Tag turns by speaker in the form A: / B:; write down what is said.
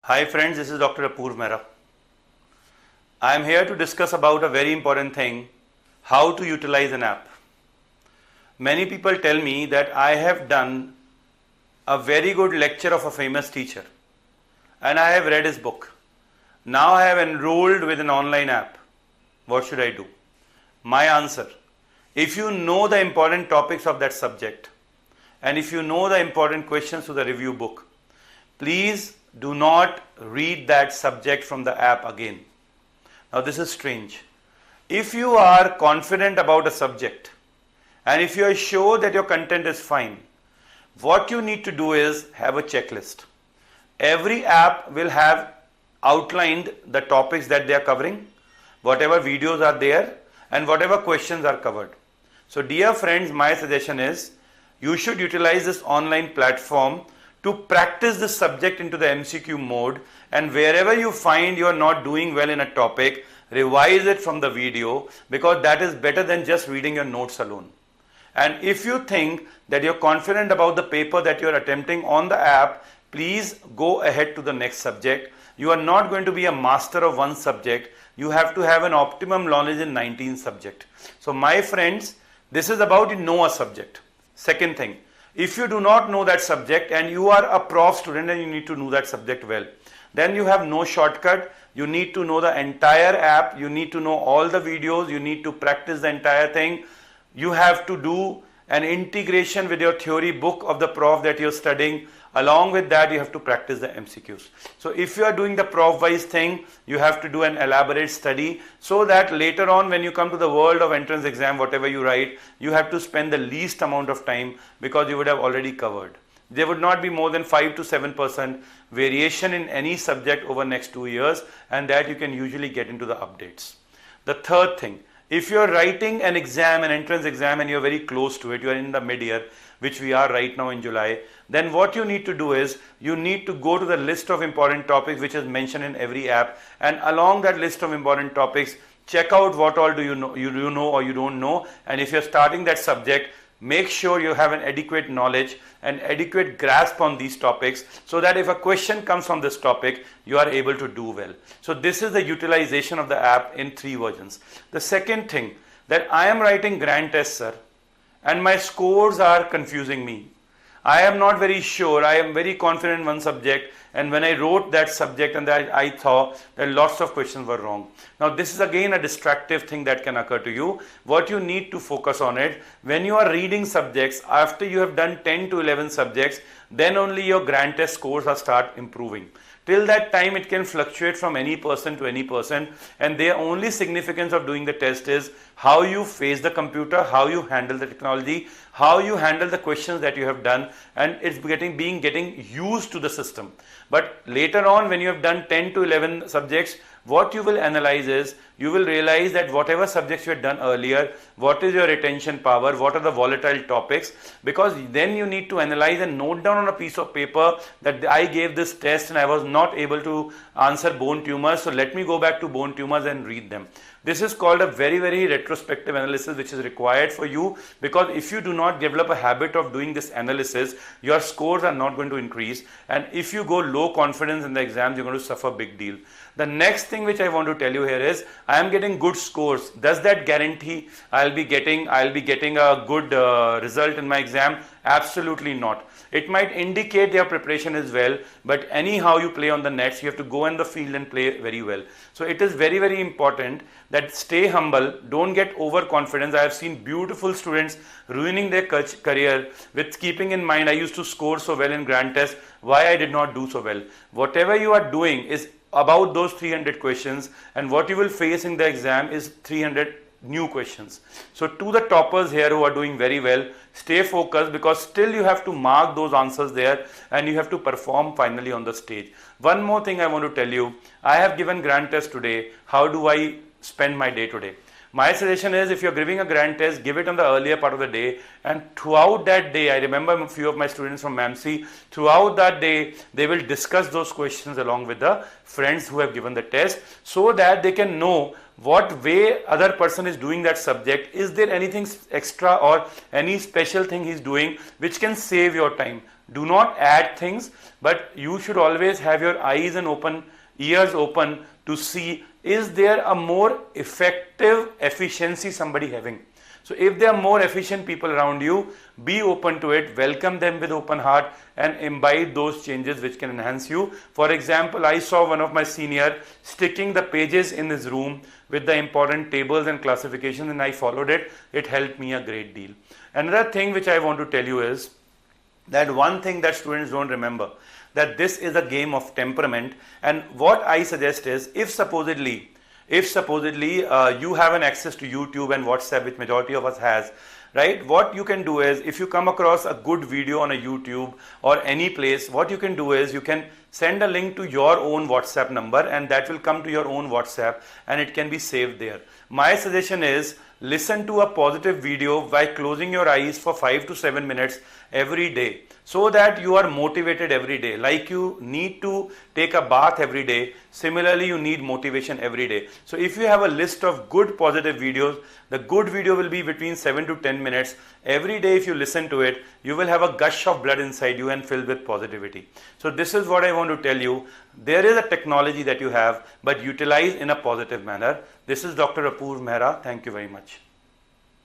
A: Hi friends, this is Dr.Apurv. I am here to discuss about a very important thing, how to utilize an app. Many people tell me that I have done a very good lecture of a famous teacher and I have read his book. Now I have enrolled with an online app. What should I do? My answer, if you know the important topics of that subject and if you know the important questions to the review book, please do not read that subject from the app again. Now this is strange. If you are confident about a subject and if you are sure that your content is fine, what you need to do is have a checklist. Every app will have outlined the topics that they are covering, whatever videos are there and whatever questions are covered. So dear friends, my suggestion is you should utilize this online platform to practice this subject into the MCQ mode, and wherever you find you are not doing well in a topic, revise it from the video, because that is better than just reading your notes alone. And if you think that you're confident about the paper that you're attempting on the app, please go ahead to the next subject. You are not going to be a master of one subject. You have to have an optimum knowledge in 19 subjects. So my friends, this is about you know a subject. Second thing, if you do not know that subject and you are a prof student and you need to know that subject well, then you have no shortcut. You need to know the entire app. You need to know all the videos. You need to practice the entire thing. You have to do an integration with your theory book of the prof that you're studying. Along with that, you have to practice the MCQs. So if you are doing the prof-wise thing, you have to do an elaborate study so that later on when you come to the world of entrance exam, whatever you write, you have to spend the least amount of time because you would have already covered. There would not be more than 5 to 7% variation in any subject over next 2 years, and that you can usually get into the updates. The third thing, if you are writing an exam, an entrance exam, and you are very close to it, you are in the mid-year, which we are right now in July, then what you need to do is you need to go to the list of important topics which is mentioned in every app, and along that list of important topics, check out what all do you know or you don't know, and if you're starting that subject, make sure you have an adequate knowledge and adequate grasp on these topics so that if a question comes from this topic, you are able to do well. So this is the utilization of the app in 3 versions. The second thing, that I am writing grand tests, sir, and my scores are confusing me. I am not very sure. I am very confident in one subject, and when I wrote that subject and that I thought that lots of questions were wrong. Now this is again a distractive thing that can occur to you. What you need to focus on it, when you are reading subjects, after you have done 10 to 11 subjects, then only your grand test scores are start improving. Till that time it can fluctuate from any person to any person, and the only significance of doing the test is how you face the computer, how you handle the technology, how you handle the questions that you have done, and it's getting used to the system. But later on when you have done 10 to 11 subjects, what you will analyze is, you will realize that whatever subjects you had done earlier, what is your retention power, what are the volatile topics, because then you need to analyze and note down on a piece of paper that I gave this test and I was not able to answer bone tumors, so let me go back to bone tumors and read them. This is called a very, very retrospective analysis which is required for you, because if you do not develop a habit of doing this analysis, your scores are not going to increase, and if you go low confidence in the exams, you're going to suffer a big deal. The next thing which I want to tell you here is, I am getting good scores. Does that guarantee I'll be getting a good result in my exam? Absolutely not. It might indicate your preparation is well, but anyhow you play on the nets, you have to go in the field and play very well. So it is very, very important that stay humble, don't get overconfidence. I have seen beautiful students ruining their career with keeping in mind, I used to score so well in grand tests, why I did not do so well. Whatever you are doing is about those 300 questions, and what you will face in the exam is 300 new questions. So to the toppers here who are doing very well, stay focused, because still you have to mark those answers there and you have to perform finally on the stage. One more thing I want to tell you, I have given grand test today. How do I spend my day today? My suggestion is, if you're giving a grand test, give it on the earlier part of the day, and throughout that day, I remember a few of my students from MAMC, throughout that day, they will discuss those questions along with the friends who have given the test, so that they can know what way other person is doing that subject. Is there anything extra or any special thing he's doing which can save your time? Do not add things, but you should always have your eyes and ears open to see, is there a more effective efficiency somebody having? So if there are more efficient people around you, be open to it, welcome them with open heart and imbibe those changes which can enhance you. For example, I saw one of my senior sticking the pages in his room with the important tables and classifications, and I followed it. It helped me a great deal. Another thing which I want to tell you is that one thing that students don't remember, that this is a game of temperament, and what I suggest is, if supposedly you have an access to YouTube and WhatsApp, which majority of us has, right? What you can do is, if you come across a good video on a YouTube or any place, what you can do is you can send a link to your own WhatsApp number, and that will come to your own WhatsApp and it can be saved there. My suggestion is, listen to a positive video by closing your eyes for 5 to 7 minutes every day, so that you are motivated every day. Like you need to take a bath every day, similarly you need motivation every day. So if you have a list of good positive videos, the good video will be between 7 to 10 minutes. Every day if you listen to it, you will have a gush of blood inside you and filled with positivity. So this is what I want to tell you. There is a technology that you have, but utilize in a positive manner. This is Dr. Apurv Mehra. Thank you very much.